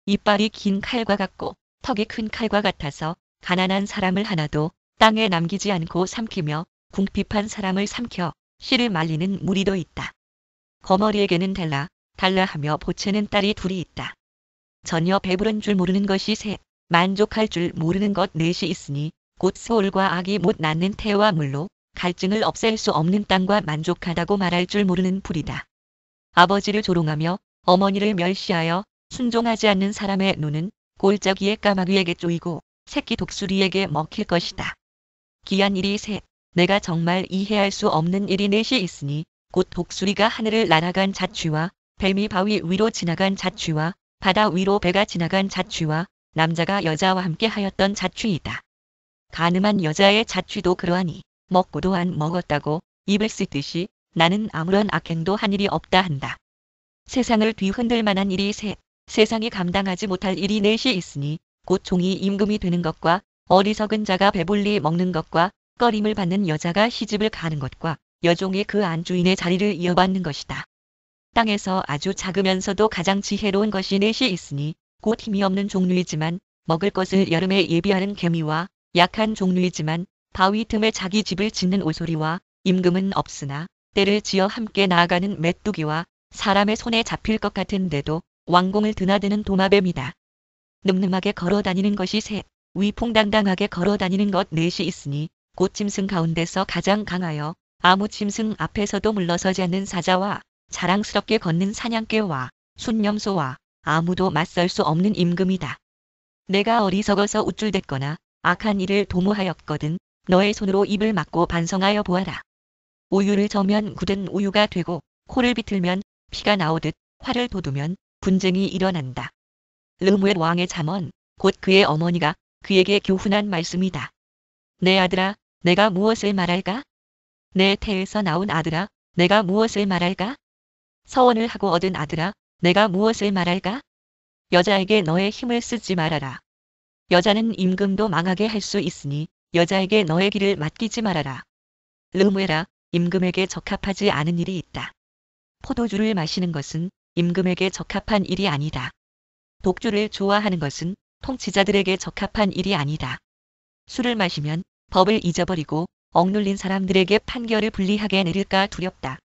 이빨이 긴 칼과 같고 턱이 큰 칼과 같아서 가난한 사람을 하나도 땅에 남기지 않고 삼키며 궁핍한 사람을 삼켜 씨를 말리는 무리도 있다. 거머리에게는 달라 하며 보채는 딸이 둘이 있다. 전혀 배부른 줄 모르는 것이 셋, 만족할 줄 모르는 것 넷이 있으니 곧 소울과 악이 못 낳는 태와 물로 갈증을 없앨 수 없는 땅과 만족하다고 말할 줄 모르는 불이다. 아버지를 조롱하며 어머니를 멸시하여 순종하지 않는 사람의 눈은 골짜기의 까마귀에게 쪼이고 새끼 독수리에게 먹힐 것이다. 기한 일이 셋, 내가 정말 이해할 수 없는 일이 넷이 있으니 곧 독수리가 하늘을 날아간 자취와 뱀이 바위 위로 지나간 자취와 바다 위로 배가 지나간 자취와 남자가 여자와 함께 하였던 자취이다. 가늠한 여자의 자취도 그러하니 먹고도 안 먹었다고 입을 씻듯이 나는 아무런 악행도 한 일이 없다 한다. 세상을 뒤흔들 만한 일이 셋, 세상이 감당하지 못할 일이 넷이 있으니 곧 종이 임금이 되는 것과 어리석은 자가 배불리 먹는 것과 꺼림을 받는 여자가 시집을 가는 것과 여종이 그 안주인의 자리를 이어받는 것이다. 땅에서 아주 작으면서도 가장 지혜로운 것이 넷이 있으니 곧 힘이 없는 종류이지만 먹을 것을 여름에 예비하는 개미와 약한 종류이지만 바위 틈에 자기 집을 짓는 오소리와 임금은 없으나 때를 지어 함께 나아가는 메뚜기와 사람의 손에 잡힐 것 같은데도 왕궁을 드나드는 도마뱀이다. 늠름하게 걸어다니는 것이 셋, 위풍당당하게 걸어다니는 것 넷이 있으니 곧 짐승 가운데서 가장 강하여 아무 짐승 앞에서도 물러서지 않는 사자와 자랑스럽게 걷는 사냥개와 순념소와 아무도 맞설 수 없는 임금이다. 내가 어리석어서 우쭐댔거나 악한 일을 도모하였거든 너의 손으로 입을 막고 반성하여 보아라. 우유를 저면 굳은 우유가 되고 코를 비틀면 피가 나오듯 화를 돋우면 분쟁이 일어난다. 르무엘 왕의 잠언, 곧 그의 어머니가 그에게 교훈한 말씀이다. 내 아들아, 내가 무엇을 말할까? 내 태에서 나온 아들아, 내가 무엇을 말할까? 서원을 하고 얻은 아들아, 내가 무엇을 말할까? 여자에게 너의 힘을 쓰지 말아라. 여자는 임금도 망하게 할 수 있으니 여자에게 너의 길을 맡기지 말아라. 르무엘아, 임금에게 적합하지 않은 일이 있다. 포도주를 마시는 것은 임금에게 적합한 일이 아니다. 독주를 좋아하는 것은 통치자들에게 적합한 일이 아니다. 술을 마시면 법을 잊어버리고 억눌린 사람들에게 판결을 불리하게 내릴까 두렵다.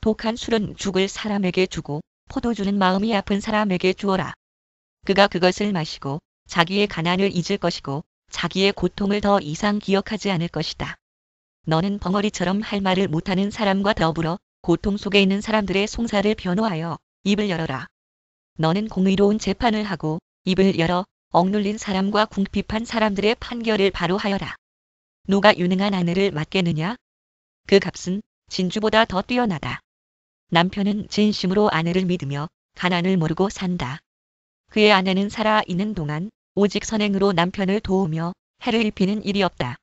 독한 술은 죽을 사람에게 주고 포도주는 마음이 아픈 사람에게 주어라. 그가 그것을 마시고 자기의 가난을 잊을 것이고 자기의 고통을 더 이상 기억하지 않을 것이다. 너는 벙어리처럼 할 말을 못하는 사람과 더불어 고통 속에 있는 사람들의 송사를 변호하여 입을 열어라. 너는 공의로운 재판을 하고 입을 열어 억눌린 사람과 궁핍한 사람들의 판결을 바로 하여라. 누가 유능한 아내를 맡겠느냐? 그 값은 진주보다 더 뛰어나다. 남편은 진심으로 아내를 믿으며 가난을 모르고 산다. 그의 아내는 살아 있는 동안 오직 선행으로 남편을 도우며 해를 입히는 일이 없다.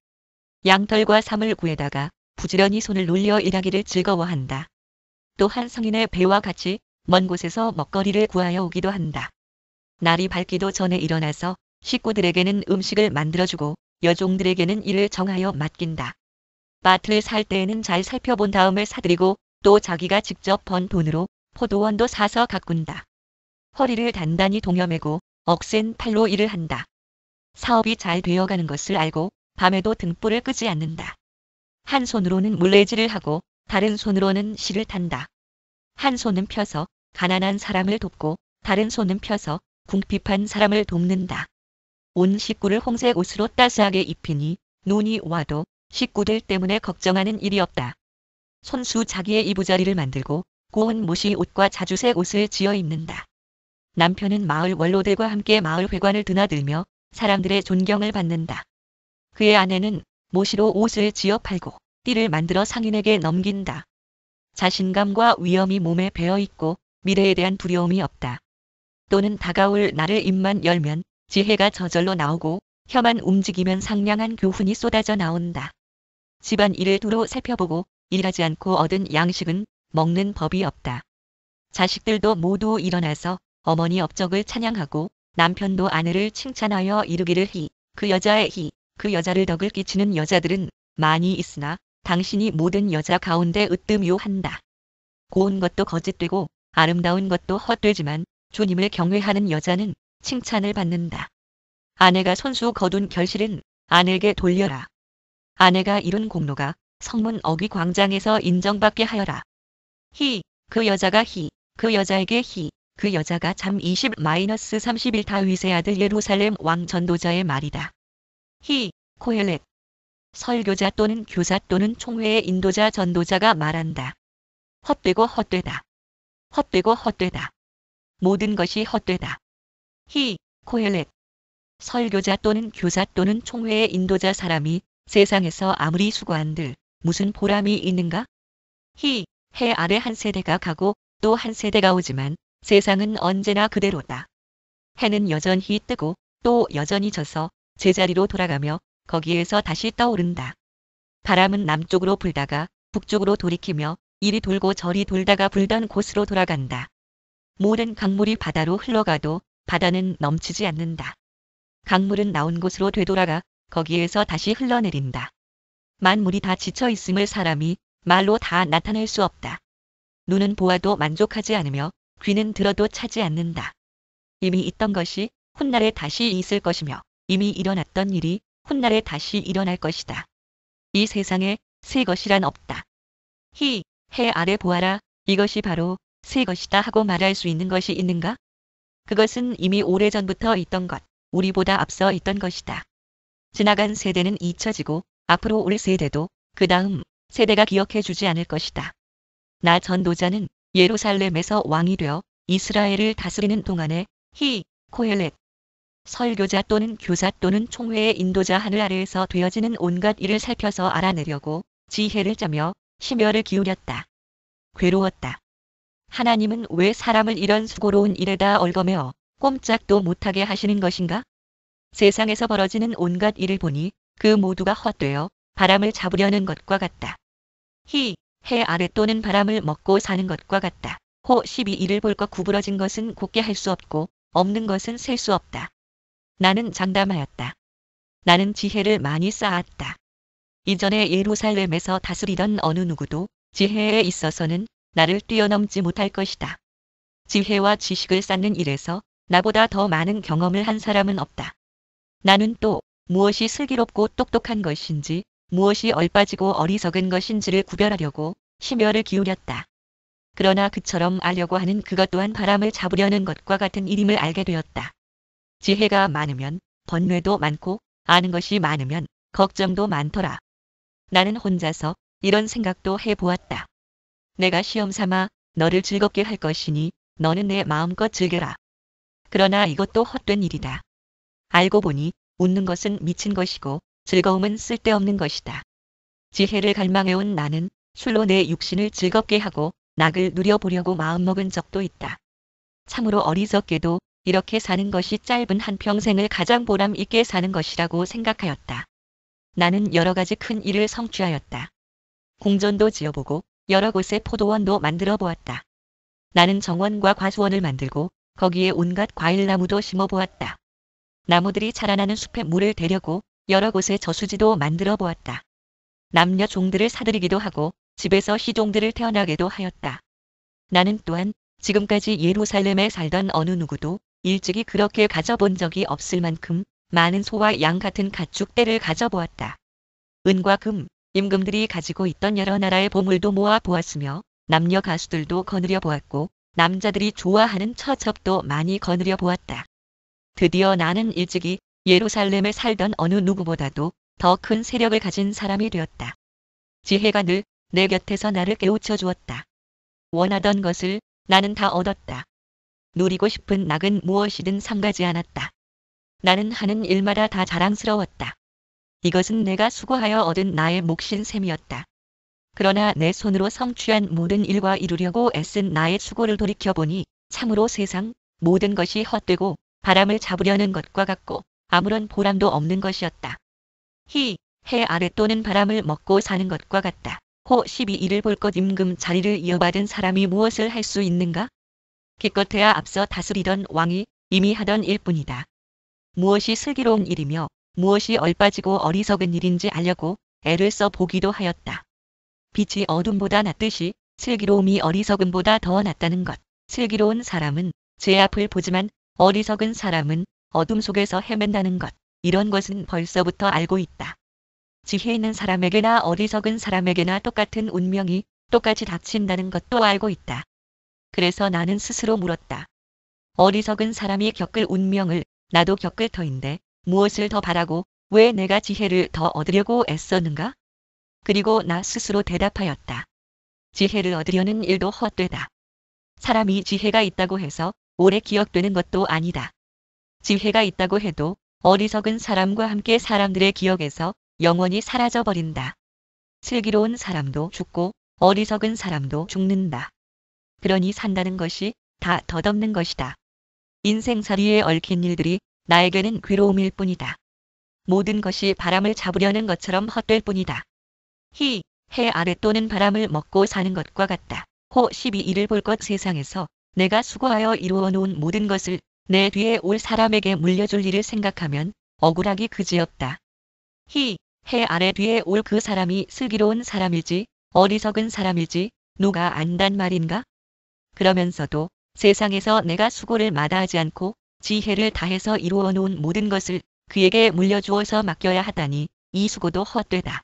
양털과 삼을 구에다가 부지런히 손을 놀려 일하기를 즐거워한다. 또한 성인의 배와 같이 먼 곳에서 먹거리를 구하여 오기도 한다. 날이 밝기도 전에 일어나서 식구들에게는 음식을 만들어주고 여종들에게는 일을 정하여 맡긴다. 밭을 살 때에는 잘 살펴본 다음에 사들이고 또 자기가 직접 번 돈으로 포도원도 사서 가꾼다. 허리를 단단히 동여매고 억센 팔로 일을 한다. 사업이 잘 되어가는 것을 알고 밤에도 등불을 끄지 않는다. 한 손으로는 물레질을 하고 다른 손으로는 실을 탄다. 한 손은 펴서 가난한 사람을 돕고 다른 손은 펴서 궁핍한 사람을 돕는다. 온 식구를 홍색 옷으로 따스하게 입히니 눈이 와도 식구들 때문에 걱정하는 일이 없다. 손수 자기의 이부자리를 만들고 고운 모시 옷과 자주색 옷을 지어 입는다. 남편은 마을 원로들과 함께 마을 회관을 드나들며 사람들의 존경을 받는다. 그의 아내는 모시로 옷을 지어 팔고 띠를 만들어 상인에게 넘긴다. 자신감과 위엄이 몸에 배어있고 미래에 대한 두려움이 없다. 또는 다가올 날을 입만 열면 지혜가 저절로 나오고 혀만 움직이면 상냥한 교훈이 쏟아져 나온다. 집안 일을 두루 살펴보고 일하지 않고 얻은 양식은 먹는 법이 없다. 자식들도 모두 일어나서 어머니 업적을 찬양하고 남편도 아내를 칭찬하여 이르기를 그 여자의 그 여자를 덕을 끼치는 여자들은 많이 있으나 당신이 모든 여자 가운데 으뜸요한다. 고운 것도 거짓되고 아름다운 것도 헛되지만 주님을 경외하는 여자는 칭찬을 받는다. 아내가 손수 거둔 결실은 아내에게 돌려라. 아내가 이룬 공로가 성문 어귀 광장에서 인정받게 하여라. 그 여자가 그 여자에게 그 여자가 잠 20-31 다윗의 아들 예루살렘 왕 전도자의 말이다. 코헬렛 설교자 또는 교사 또는 총회의 인도자 전도자가 말한다. 헛되고 헛되다. 헛되고 헛되다. 모든 것이 헛되다. 코헬렛 설교자 또는 교사 또는 총회의 인도자 사람이 세상에서 아무리 수고한들 무슨 보람이 있는가? 해 아래 한 세대가 가고 또 한 세대가 오지만 세상은 언제나 그대로다. 해는 여전히 뜨고 또 여전히 져서 제자리로 돌아가며 거기에서 다시 떠오른다. 바람은 남쪽으로 불다가 북쪽으로 돌이키며 이리 돌고 저리 돌다가 불던 곳으로 돌아간다. 모든 강물이 바다로 흘러가도 바다는 넘치지 않는다. 강물은 나온 곳으로 되돌아가 거기에서 다시 흘러내린다. 만물이 다 지쳐 있음을 사람이 말로 다 나타낼 수 없다. 눈은 보아도 만족하지 않으며 귀는 들어도 차지 않는다. 이미 있던 것이 훗날에 다시 있을 것이며 이미 일어났던 일이 훗날에 다시 일어날 것이다. 이 세상에 새 것이란 없다. 해 아래 보아라. 이것이 바로 새 것이다 하고 말할 수 있는 것이 있는가? 그것은 이미 오래전부터 있던 것, 우리보다 앞서 있던 것이다. 지나간 세대는 잊혀지고 앞으로 올 세대도 그 다음 세대가 기억해 주지 않을 것이다. 나 전도자는 예루살렘에서 왕이 되어 이스라엘을 다스리는 동안에 코헬렛 설교자 또는 교사 또는 총회의 인도자 하늘 아래에서 되어지는 온갖 일을 살펴서 알아내려고 지혜를 짜며 심혈을 기울였다. 괴로웠다. 하나님은 왜 사람을 이런 수고로운 일에다 얽어매어 꼼짝도 못하게 하시는 것인가? 세상에서 벌어지는 온갖 일을 보니 그 모두가 헛되어 바람을 잡으려는 것과 같다. 해 아래 또는 바람을 먹고 사는 것과 같다. 12 이를 볼 것 구부러진 것은 곱게 할 수 없고 없는 것은 셀 수 없다. 나는 장담하였다. 나는 지혜를 많이 쌓았다. 이전에 예루살렘에서 다스리던 어느 누구도 지혜에 있어서는 나를 뛰어넘지 못할 것이다. 지혜와 지식을 쌓는 일에서 나보다 더 많은 경험을 한 사람은 없다. 나는 또 무엇이 슬기롭고 똑똑한 것인지 무엇이 얼빠지고 어리석은 것인지를 구별하려고 심혈을 기울였다. 그러나 그처럼 알려고 하는 그것 또한 바람을 잡으려는 것과 같은 일임을 알게 되었다. 지혜가 많으면 번뇌도 많고 아는 것이 많으면 걱정도 많더라. 나는 혼자서 이런 생각도 해보았다. 내가 시험 삼아 너를 즐겁게 할 것이니 너는 내 마음껏 즐겨라. 그러나 이것도 헛된 일이다. 알고 보니 웃는 것은 미친 것이고 즐거움은 쓸데없는 것이다. 지혜를 갈망해온 나는 술로 내 육신을 즐겁게 하고 낙을 누려보려고 마음먹은 적도 있다. 참으로 어리석게도 이렇게 사는 것이 짧은 한평생을 가장 보람 있게 사는 것이라고 생각하였다. 나는 여러 가지 큰 일을 성취하였다. 궁전도 지어보고 여러 곳에 포도원도 만들어 보았다. 나는 정원과 과수원을 만들고 거기에 온갖 과일나무도 심어보았다. 나무들이 자라나는 숲에 물을 대려고 여러 곳에 저수지도 만들어 보았다. 남녀 종들을 사들이기도 하고 집에서 시종들을 태어나게도 하였다. 나는 또한 지금까지 예루살렘에 살던 어느 누구도 일찍이 그렇게 가져본 적이 없을 만큼 많은 소와 양 같은 가축 떼를 가져보았다. 은과 금, 임금들이 가지고 있던 여러 나라의 보물도 모아 보았으며 남녀 가수들도 거느려 보았고 남자들이 좋아하는 처첩도 많이 거느려 보았다. 드디어 나는 일찍이 예루살렘에 살던 어느 누구보다도 더 큰 세력을 가진 사람이 되었다. 지혜가 늘 내 곁에서 나를 깨우쳐 주었다. 원하던 것을 나는 다 얻었다. 누리고 싶은 낙은 무엇이든 삼가지 않았다. 나는 하는 일마다 다 자랑스러웠다. 이것은 내가 수고하여 얻은 나의 몫인 셈이었다. 그러나 내 손으로 성취한 모든 일과 이루려고 애쓴 나의 수고를 돌이켜보니 참으로 세상 모든 것이 헛되고 바람을 잡으려는 것과 같고 아무런 보람도 없는 것이었다. 해 아래 또는 바람을 먹고 사는 것과 같다. 12 이를 볼 것 임금 자리를 이어받은 사람이 무엇을 할 수 있는가? 기껏해야 앞서 다스리던 왕이 이미 하던 일뿐이다. 무엇이 슬기로운 일이며 무엇이 얼빠지고 어리석은 일인지 알려고 애를 써 보기도 하였다. 빛이 어둠보다 낫듯이 슬기로움이 어리석음보다 더 낫다는 것. 슬기로운 사람은 제 앞을 보지만 어리석은 사람은 어둠 속에서 헤맨다는 것. 이런 것은 벌써부터 알고 있다. 지혜 있는 사람에게나 어리석은 사람에게나 똑같은 운명이 똑같이 닥친다는 것도 알고 있다. 그래서 나는 스스로 물었다. 어리석은 사람이 겪을 운명을 나도 겪을 터인데 무엇을 더 바라고 왜 내가 지혜를 더 얻으려고 애썼는가? 그리고 나 스스로 대답하였다. 지혜를 얻으려는 일도 헛되다. 사람이 지혜가 있다고 해서 오래 기억되는 것도 아니다. 지혜가 있다고 해도 어리석은 사람과 함께 사람들의 기억에서 영원히 사라져버린다. 슬기로운 사람도 죽고 어리석은 사람도 죽는다. 그러니 산다는 것이 다 덧없는 것이다. 인생살이에 얽힌 일들이 나에게는 괴로움일 뿐이다. 모든 것이 바람을 잡으려는 것처럼 헛될 뿐이다. 해 아래 또는 바람을 먹고 사는 것과 같다. 호 12일을 볼 것. 세상에서 내가 수고하여 이루어 놓은 모든 것을 내 뒤에 올 사람에게 물려줄 일을 생각하면 억울하기 그지없다. 히, 해 아래 뒤에 올 그 사람이 슬기로운 사람일지 어리석은 사람일지 누가 안단 말인가? 그러면서도 세상에서 내가 수고를 마다하지 않고 지혜를 다해서 이루어 놓은 모든 것을 그에게 물려주어서 맡겨야 하다니 이 수고도 헛되다.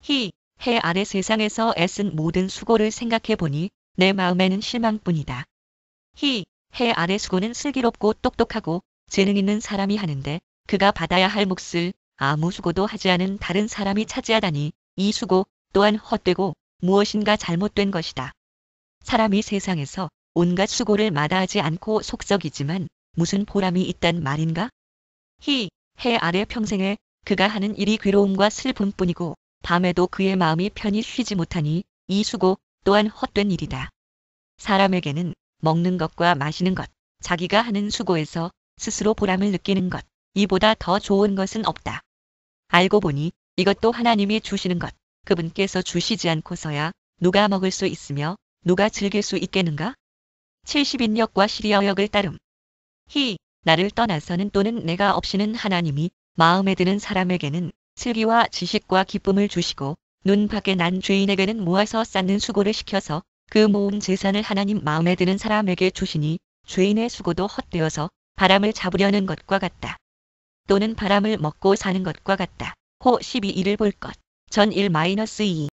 히, 해 아래 세상에서 애쓴 모든 수고를 생각해 보니 내 마음에는 실망뿐이다. 히, 해 아래 수고는 슬기롭고 똑똑하고 재능 있는 사람이 하는데 그가 받아야 할 몫을 아무 수고도 하지 않은 다른 사람이 차지하다니 이 수고 또한 헛되고 무엇인가 잘못된 것이다. 사람이 세상에서 온갖 수고를 마다하지 않고 속썩이지만 무슨 보람이 있단 말인가? 히, 해 아래 평생에 그가 하는 일이 괴로움과 슬픔뿐이고 밤에도 그의 마음이 편히 쉬지 못하니 이 수고 또한 헛된 일이다. 사람에게는 먹는 것과 마시는 것, 자기가 하는 수고에서 스스로 보람을 느끼는 것, 이보다 더 좋은 것은 없다. 알고 보니 이것도 하나님이 주시는 것, 그분께서 주시지 않고서야 누가 먹을 수 있으며 누가 즐길 수 있겠는가? 70인역과 시리어역을 따름. 히, 나를 떠나서는 또는 내가 없이는 하나님이 마음에 드는 사람에게는 슬기와 지식과 기쁨을 주시고 눈 밖에 난 죄인에게는 모아서 쌓는 수고를 시켜서 그 모은 재산을 하나님 마음에 드는 사람에게 주시니 죄인의 수고도 헛되어서 바람을 잡으려는 것과 같다. 또는 바람을 먹고 사는 것과 같다. 호 12일을 볼 것. 전 1-2